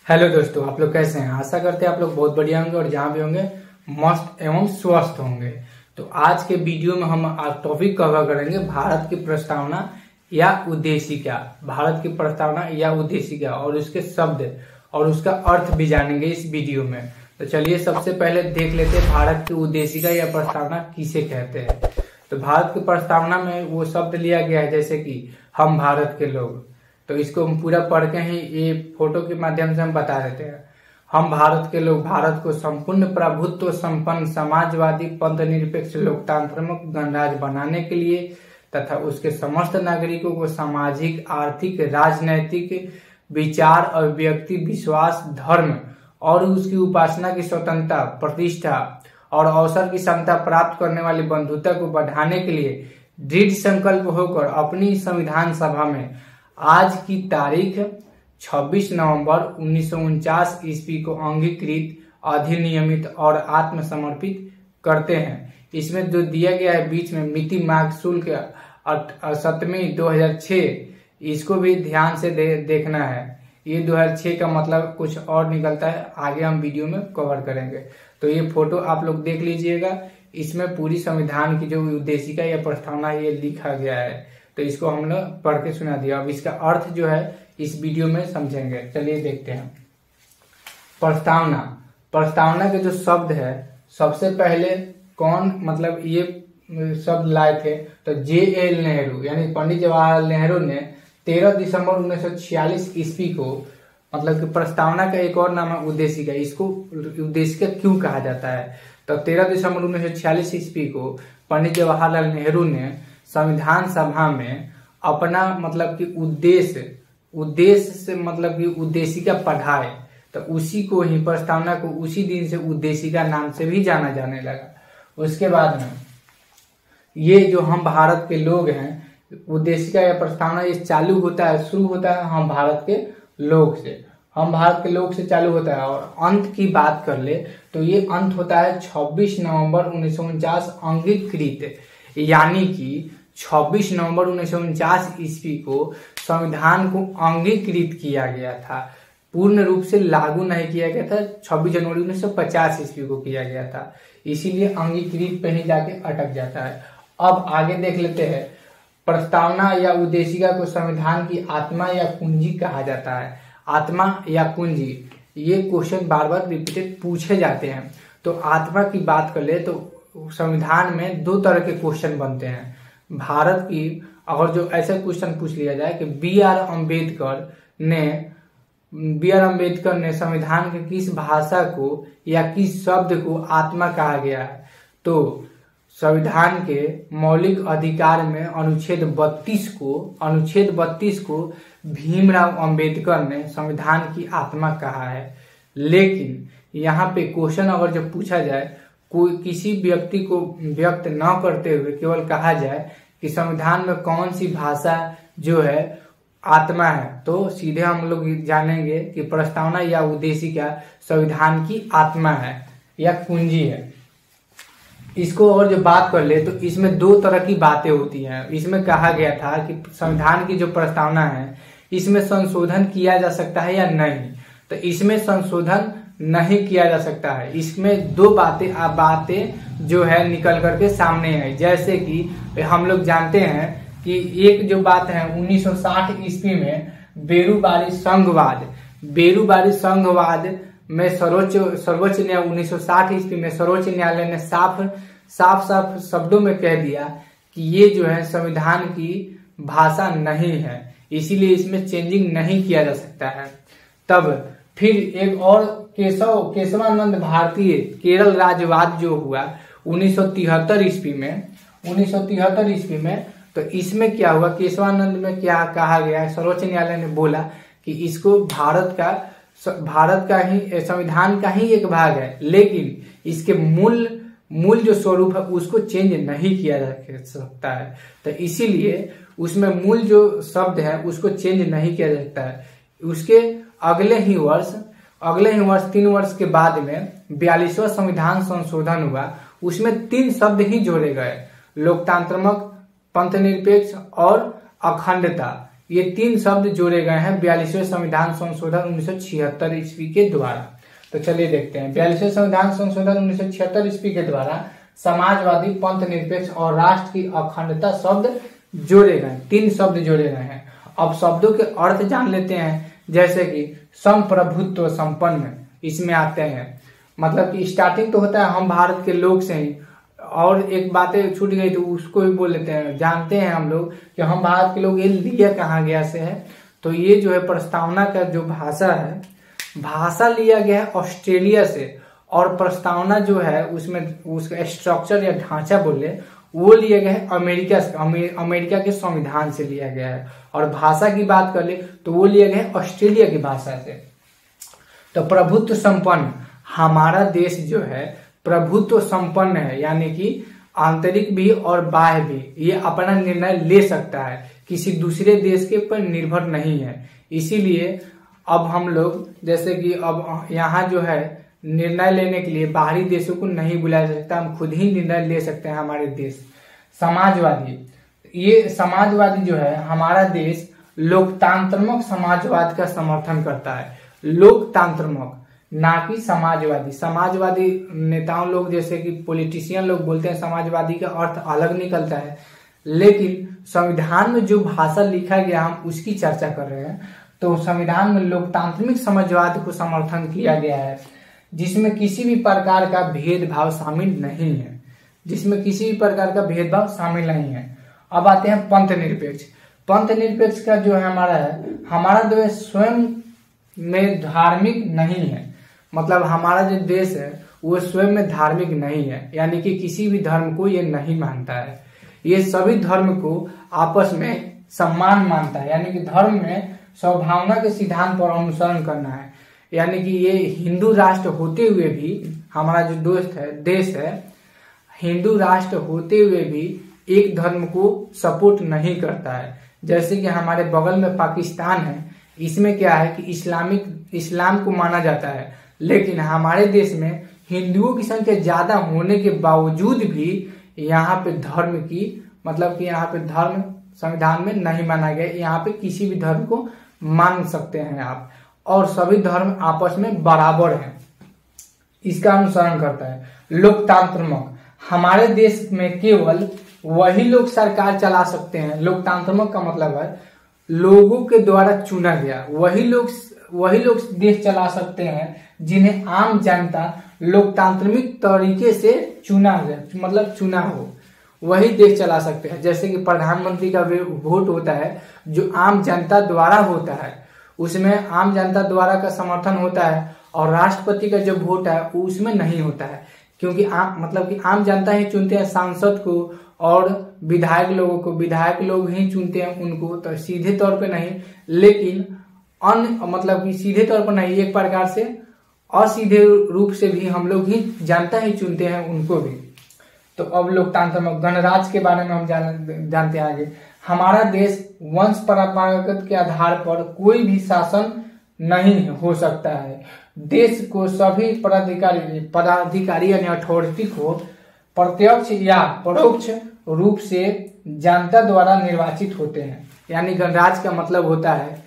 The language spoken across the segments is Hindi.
हेलो दोस्तों, आप लोग कैसे हैं। आशा करते हैं आप लोग बहुत बढ़िया होंगे और जहां भी होंगे मस्त एवं स्वस्थ होंगे। तो आज के वीडियो में हम आज टॉपिक कवर करेंगे भारत की प्रस्तावना या उद्देशिका। भारत की प्रस्तावना या उद्देशिका और उसके शब्द और उसका अर्थ भी जानेंगे इस वीडियो में। तो चलिए सबसे पहले देख लेते हैं भारत की उद्देशिका या प्रस्तावना किसे कहते हैं। तो भारत की प्रस्तावना में वो शब्द लिया गया है जैसे कि हम भारत के लोग। तो इसको हम पूरा पढ़ के ही ये फोटो के माध्यम से हम बता देते हैं। हम भारत के लोग भारत को संपूर्ण प्रभुत्व संपन्न समाजवादी पंथ निरपेक्ष लोकतांत्रिक गणराज्य बनाने के लिए तथा उसके समस्त नागरिकों को सामाजिक आर्थिक राजनैतिक विचार और व्यक्ति विश्वास धर्म और उसकी उपासना की स्वतंत्रता प्रतिष्ठा और अवसर की क्षमता प्राप्त करने वाली बंधुता को बढ़ाने के लिए दृढ़ संकल्प होकर अपनी संविधान सभा में आज की तारीख 26 नवंबर 1949 ईस्वी को अंगीकृत अधिनियमित और आत्मसमर्पित करते हैं। इसमें जो दिया गया है बीच में मिति मार्ग शुल्क 7 2006, इसको भी ध्यान से देखना है। ये 2006 का मतलब कुछ और निकलता है, आगे हम वीडियो में कवर करेंगे। तो ये फोटो आप लोग देख लीजिएगा, इसमें पूरी संविधान की जो उद्देशिका या प्रस्तावना ये लिखा गया है। तो इसको हम लोग पढ़ के सुना दिया। अब इसका अर्थ जो है इस वीडियो में समझेंगे। चलिए देखते हैं। प्रस्तावना, प्रस्तावना के जो शब्द है सबसे पहले कौन मतलब ये शब्द लाए थे तो JL नेहरू यानी पंडित जवाहरलाल नेहरू ने 13 दिसंबर 1946 ईस्वी को मतलब कि प्रस्तावना का एक और नाम है उद्देशिका। इसको उद्देशिका क्यों कहा जाता है तो 13 दिसंबर 1946 ईस्वी को पंडित जवाहरलाल नेहरू ने संविधान सभा में अपना मतलब कि उद्देश्य से मतलब कि उद्देशिका पढ़ाए। तो उसी को ही प्रस्तावना को उसी दिन से उद्देशिका नाम से भी जाना जाने लगा। उसके बाद में ये जो हम भारत के लोग हैं उद्देशिका या प्रस्तावना ये चालू होता है, शुरू होता है हम भारत के लोग से। हम भारत के लोग से चालू होता है और अंत की बात कर ले तो ये अंत होता है 26 नवंबर 1949 अंगीकृत, यानी कि 26 नवंबर 1949 ईस्वी को संविधान को अंगीकृत किया गया था। पूर्ण रूप से लागू नहीं किया गया था, 26 जनवरी 1950 ईस्वी को किया गया था, इसीलिए अंगीकृत पे ही जाके अटक जाता है। अब आगे देख लेते हैं। प्रस्तावना या उद्देशिका को संविधान की आत्मा या कुंजी कहा जाता है। आत्मा या कुंजी ये क्वेश्चन बार बार रिपीटेड पूछे जाते हैं। तो आत्मा की बात कर ले तो संविधान में दो तरह के क्वेश्चन बनते हैं। भारत की अगर जो ऐसा क्वेश्चन पूछ लिया जाए कि बी आर अम्बेडकर ने संविधान के किस भाषा को या किस शब्द को आत्मा कहा गया है तो संविधान के मौलिक अधिकार में अनुच्छेद 32 को भीमराव अंबेडकर ने संविधान की आत्मा कहा है। लेकिन यहाँ पे क्वेश्चन अगर जो पूछा जाए कोई किसी व्यक्ति को व्यक्त न करते हुए केवल कहा जाए कि संविधान में कौन सी भाषा जो है आत्मा है तो सीधे हम लोग जानेंगे कि प्रस्तावना या उद्देशिका संविधान की आत्मा है या कुंजी है। इसको और जो बात कर ले तो इसमें दो तरह की बातें होती हैं। इसमें कहा गया था कि संविधान की जो प्रस्तावना है इसमें संशोधन किया जा सकता है या नहीं। तो इसमें संशोधन नहीं किया जा सकता है। इसमें दो बातें जो है निकल करके सामने आई। जैसे कि हम लोग जानते हैं कि एक जो बात है 1960 ईस्वी में बेरूबारी संघवाद में सर्वोच्च न्याय 1960 ईस्वी में सर्वोच्च न्यायालय ने साफ शब्दों में कह दिया कि ये जो है संविधान की भाषा नहीं है, इसीलिए इसमें चेंजिंग नहीं किया जा सकता है। तब फिर एक और केशवानंद भारतीय केरल राज्यवाद जो हुआ 1973 ईस्वी में तो इसमें क्या हुआ केशवानंद में क्या कहा गया सर्वोच्च न्यायालय ने बोला कि इसको भारत का ही संविधान का ही एक भाग है, लेकिन इसके मूल जो स्वरूप है उसको चेंज नहीं किया जा सकता है। तो इसीलिए उसमें मूल जो शब्द है उसको चेंज नहीं किया जा सकता है। उसके अगले ही वर्ष 3 वर्ष के बाद में 42वां संविधान संशोधन हुआ। उसमें 3 शब्द ही जोड़े गए, लोकतांत्रिक पंथ निरपेक्ष और अखंडता। ये 3 शब्द जोड़े गए हैं 42वें संविधान संशोधन 1976 ईस्वी के द्वारा। तो चलिए देखते हैं। 42वें संविधान संशोधन 1976 ईस्वी के द्वारा समाजवादी, पंथ निरपेक्ष और राष्ट्र की अखंडता शब्द जोड़े गए, 3 शब्द जोड़े गए हैं। अब शब्दों के अर्थ जान लेते हैं। जैसे कि संप्रभुत्व संपन्न इसमें आते हैं, मतलब कि स्टार्टिंग तो होता है हम भारत के लोग से ही, और एक बातें छूट गई तो उसको भी बोल लेते हैं। जानते हैं हम लोग कि हम भारत के लोग, ये लिया कहाँ गया से है, तो ये जो है प्रस्तावना का जो भाषा है, भाषा लिया गया है ऑस्ट्रेलिया से, और प्रस्तावना जो है उसमें उसका स्ट्रक्चर या ढांचा बोले वो लिया गया है अमेरिका से, अमेरिका के संविधान से लिया गया है। और भाषा की बात कर ले तो वो लिया गया है ऑस्ट्रेलिया की भाषा से। तो प्रभुत्व संपन्न, हमारा देश जो है प्रभुत्व संपन्न है, यानी कि आंतरिक भी और बाह्य भी ये अपना निर्णय ले सकता है, किसी दूसरे देश के पर निर्भर नहीं है। इसीलिए अब हम लोग जैसे कि अब यहाँ जो है निर्णय लेने के लिए बाहरी देशों को नहीं बुलाया सकता, हम खुद ही निर्णय ले सकते हैं हमारे देश। समाजवादी, ये समाजवादी जो है हमारा देश लोकतांत्रिक समाजवाद का समर्थन करता है, लोकतांत्रिक ना कि समाजवादी। समाजवादी नेताओं लोग जैसे कि पॉलिटिशियन लोग बोलते हैं समाजवादी का अर्थ अलग निकलता है, लेकिन संविधान में जो भाषा लिखा गया हम उसकी चर्चा कर रहे हैं। तो संविधान में लोकतांत्रिक समाजवाद को समर्थन किया गया है, जिसमें किसी भी प्रकार का भेदभाव शामिल नहीं है, जिसमें किसी भी प्रकार का भेदभाव शामिल नहीं है। अब आते हैं पंथ निरपेक्ष। पंथ निरपेक्ष का जो है हमारा देश स्वयं में धार्मिक नहीं है, मतलब हमारा जो देश है वो स्वयं में धार्मिक नहीं है, यानी कि किसी भी धर्म को ये नहीं मानता है, ये सभी धर्म को आपस में सम्मान मानता है, यानी कि धर्म में सद्भावना के सिद्धांत पर अनुसरण करना है। यानी कि ये हिंदू राष्ट्र होते हुए भी, हमारा जो देश है हिंदू राष्ट्र होते हुए भी एक धर्म को सपोर्ट नहीं करता है। जैसे कि हमारे बगल में पाकिस्तान है, इसमें क्या है कि इस्लाम को माना जाता है, लेकिन हमारे देश में हिंदुओं की संख्या ज्यादा होने के बावजूद भी यहाँ पे धर्म की, मतलब कि यहाँ पे धर्म संविधान में नहीं माना गया। यहाँ पे किसी भी धर्म को मान सकते हैं आप, और सभी धर्म आपस में बराबर हैं, इसका अनुसरण करता है। लोकतांत्रिक, हमारे देश में केवल वही लोग सरकार चला सकते हैं। लोकतांत्रिक का मतलब है लोगों के द्वारा चुना गया, वही लोग देश चला सकते हैं जिन्हें आम जनता लोकतांत्रिक तरीके से चुना हो, वही देश चला सकते हैं। जैसे कि प्रधानमंत्री का वोट होता है जो आम जनता द्वारा होता है, उसमें आम जनता द्वारा का समर्थन होता है, और राष्ट्रपति का जो वोट है वो उसमें नहीं होता है, क्योंकि आम जनता ही चुनते हैं सांसद को, और विधायक लोगों को विधायक लोग ही चुनते हैं उनको, तो सीधे तौर पे नहीं, लेकिन सीधे तौर पर नहीं, एक प्रकार से असीधे रूप से भी हम लोग ही जनता ही चुनते हैं उनको भी। तो अब लोकतांत्रिक गणराज्य के बारे में हम जानते हैं आगे। हमारा देश वंश परंपरागत के आधार पर कोई भी शासन नहीं हो सकता है। देश को सभी पदाधिकारी यानी अथॉरिटी को प्रत्यक्ष या परोक्ष रूप से जनता द्वारा निर्वाचित होते हैं। यानी गणराज्य का मतलब होता है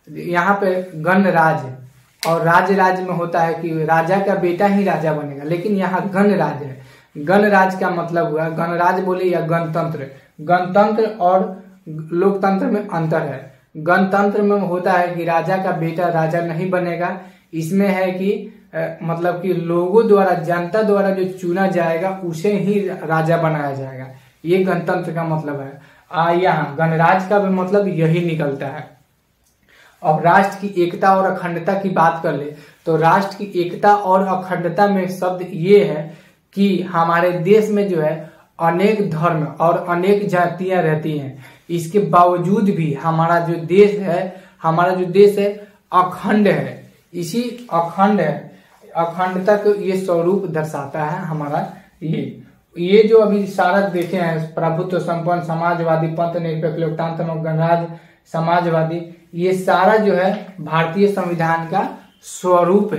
यहाँ पे गणराज्य, और राज्य में होता है कि राजा का बेटा ही राजा बनेगा, लेकिन यहाँ गणराज्य है। गणराज्य का मतलब हुआ, गणराज्य बोले या गणतंत्र और लोकतंत्र में अंतर है। गणतंत्र में होता है कि राजा का बेटा राजा नहीं बनेगा, इसमें है कि कि लोगों द्वारा, जनता द्वारा जो चुना जाएगा उसे ही राजा बनाया जाएगा, ये गणतंत्र का मतलब है। यहाँ गणराज्य का भी मतलब यही निकलता है। अब राष्ट्र की एकता और अखंडता की बात कर ले तो राष्ट्र की एकता और अखंडता में शब्द ये है कि हमारे देश में जो है अनेक धर्म और अनेक जातियां रहती हैं, इसके बावजूद भी हमारा जो देश है अखंड है। इसी अखंडता को ये स्वरूप दर्शाता है हमारा ये जो अभी सारा देखे हैं, प्रभुत्व संपन्न, समाजवादी, पंथ निरपेक्ष, लोकतांत्रिक, गणराज्य, समाजवादी, ये सारा जो है भारतीय संविधान का स्वरूप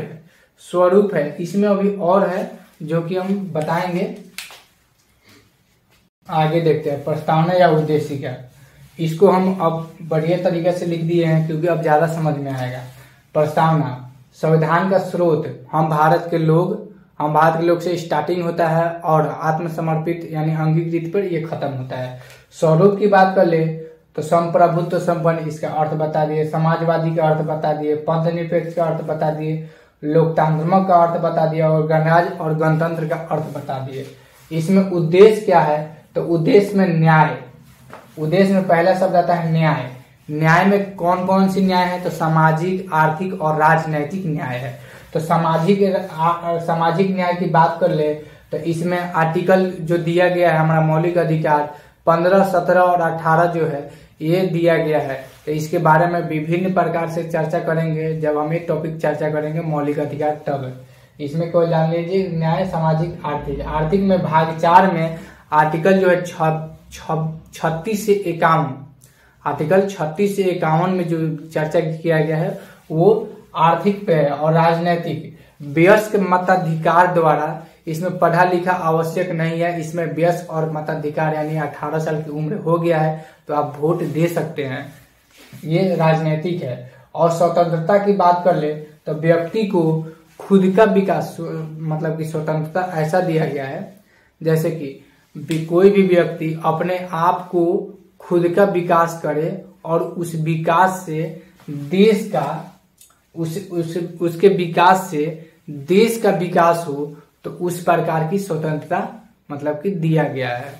है। इसमें अभी और है जो कि हम बताएंगे, आगे देखते हैं। प्रस्तावना या उद्देशिका, इसको हम अब बढ़िया तरीके से लिख दिए हैं क्योंकि अब ज्यादा समझ में आएगा। प्रस्तावना, संविधान का स्रोत हम भारत के लोग से स्टार्टिंग होता है और आत्मसमर्पित यानी अंगीकृत पर ये खत्म होता है। स्वरूप की बात कर ले तो संप्रभुत्व संपन्न, इसका अर्थ बता दिए, समाजवादी का अर्थ बता दिए, पंथ निरपेक्ष का अर्थ बता दिए, लोकतांत्रिक का अर्थ बता दिया और गणराज्य और गणतंत्र का अर्थ बता दिए। इसमें उद्देश्य क्या है तो उद्देश्य में न्याय, उद्देश्य में पहला शब्द आता है न्याय। न्याय में कौन कौन सी न्याय है तो सामाजिक, आर्थिक और राजनैतिक न्याय है। तो सामाजिक न्याय की बात कर ले तो इसमें आर्टिकल जो दिया गया है हमारा मौलिक अधिकार 15, 17 और 18 जो है ये दिया गया है। तो इसके बारे में विभिन्न प्रकार से चर्चा करेंगे जब हम एक टॉपिक चर्चा करेंगे मौलिक अधिकार तब। इसमें कोई जान लीजिए न्याय, सामाजिक, आर्थिक। आर्थिक में भाग 4 में आर्टिकल जो है 36 से 51, आर्टिकल 36 से 51 में जो चर्चा किया गया है वो आर्थिक पे है। और राजनीतिक, वयस्क मताधिकार द्वारा, इसमें पढ़ा लिखा आवश्यक नहीं है, इसमें वयस्क और मताधिकार यानी 18 साल की उम्र हो गया है तो आप वोट दे सकते हैं, ये राजनीतिक है। और स्वतंत्रता की बात कर ले तो व्यक्ति को खुद का विकास मतलब कि स्वतंत्रता ऐसा दिया गया है जैसे कि कोई भी व्यक्ति अपने आप को खुद का विकास करे और उस विकास से देश का उसके विकास से देश का विकास हो तो उस प्रकार की स्वतंत्रता मतलब कि दिया गया है।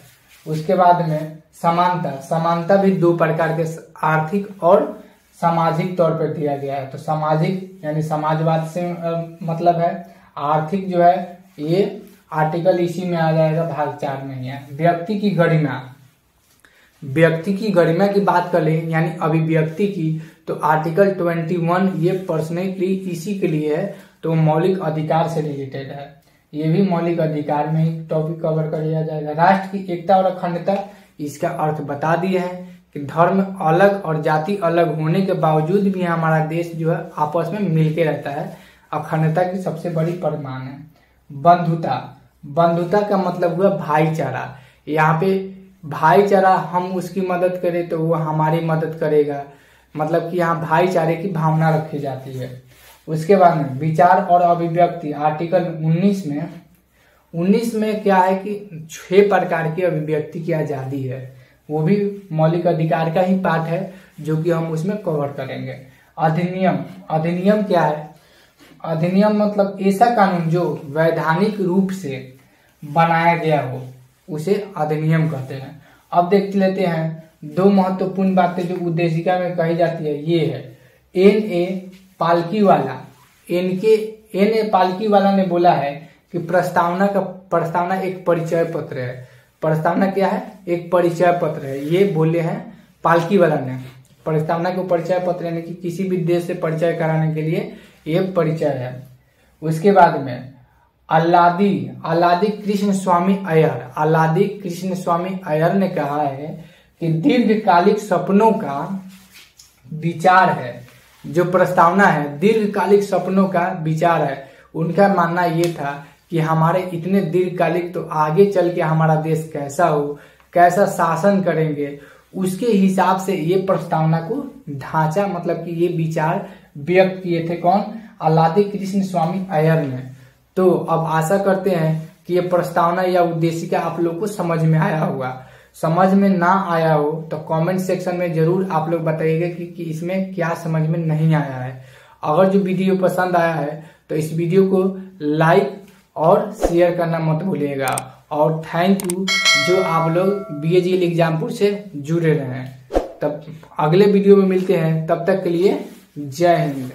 उसके बाद में समानता, समानता भी 2 प्रकार के आर्थिक और सामाजिक तौर पर दिया गया है। तो सामाजिक यानी समाजवाद से मतलब है, आर्थिक जो है ये आर्टिकल इसी में आ जाएगा, भाग 4 में ही है। व्यक्ति की गरिमा, व्यक्ति की गरिमा की बात कर ले यानी अभिव्यक्ति की तो आर्टिकल 21 ये पर्सनली इसी के लिए है तो मौलिक अधिकार से रिलेटेड है, ये भी मौलिक अधिकार में ही टॉपिक कवर कर लिया जाएगा। राष्ट्र की एकता और अखंडता, इसका अर्थ बता दिए हैं कि धर्म अलग और जाति अलग होने के बावजूद भी हमारा देश जो है आपस में मिलके रहता है, अखंडता की सबसे बड़ी प्रमाण है। बंधुता, बंधुता का मतलब हुआ भाईचारा, यहाँ पे भाईचारा हम उसकी मदद करें तो वो हमारी मदद करेगा, मतलब कि यहाँ भाईचारे की भावना रखी जाती है। उसके बाद में विचार और अभिव्यक्ति, आर्टिकल 19 में क्या है कि 6 प्रकार की अभिव्यक्ति की आजादी है, वो भी मौलिक अधिकार का ही पार्ट है जो कि हम उसमें कवर करेंगे। अधिनियम, अधिनियम क्या है? अधिनियम मतलब ऐसा कानून जो वैधानिक रूप से बनाया गया हो उसे अधिनियम कहते हैं। अब देख लेते हैं 2 महत्वपूर्ण बातें जो उद्देशिका में कही जाती है, ये है N.A. पालकीवाला, N.A. पालकीवाला ने बोला है कि प्रस्तावना एक परिचय पत्र है। प्रस्तावना क्या है? एक परिचय पत्र है, ये बोले हैं पालकीवाला ने। प्रस्तावना को परिचय पत्र यानी कि किसी भी देश से परिचय कराने के लिए ये परिचय है। उसके बाद में अल्लादी कृष्ण स्वामी अय्यर ने कहा है कि दीर्घकालिक सपनों का विचार है, जो प्रस्तावना है दीर्घकालिक सपनों का विचार है। उनका मानना ये था कि हमारे इतने दीर्घकालिक तो आगे चल के हमारा देश कैसा हो, कैसा शासन करेंगे, उसके हिसाब से ये प्रस्तावना को ढांचा मतलब कि ये विचार व्यक्त किए थे कौन? अल्लादी कृष्ण स्वामी अय्यर ने। तो अब आशा करते हैं कि ये प्रस्तावना या उद्देशिका आप लोग को समझ में आया होगा। समझ में ना आया हो तो कमेंट सेक्शन में जरूर आप लोग बताइएगा कि इसमें क्या समझ में नहीं आया है। अगर जो वीडियो पसंद आया है तो इस वीडियो को लाइक और शेयर करना मत भूलिएगा। और थैंक यू जो आप लोग BAGL एग्जामपुर से जुड़े रहे हैं। तब अगले वीडियो में मिलते हैं, तब तक के लिए जय हिंद।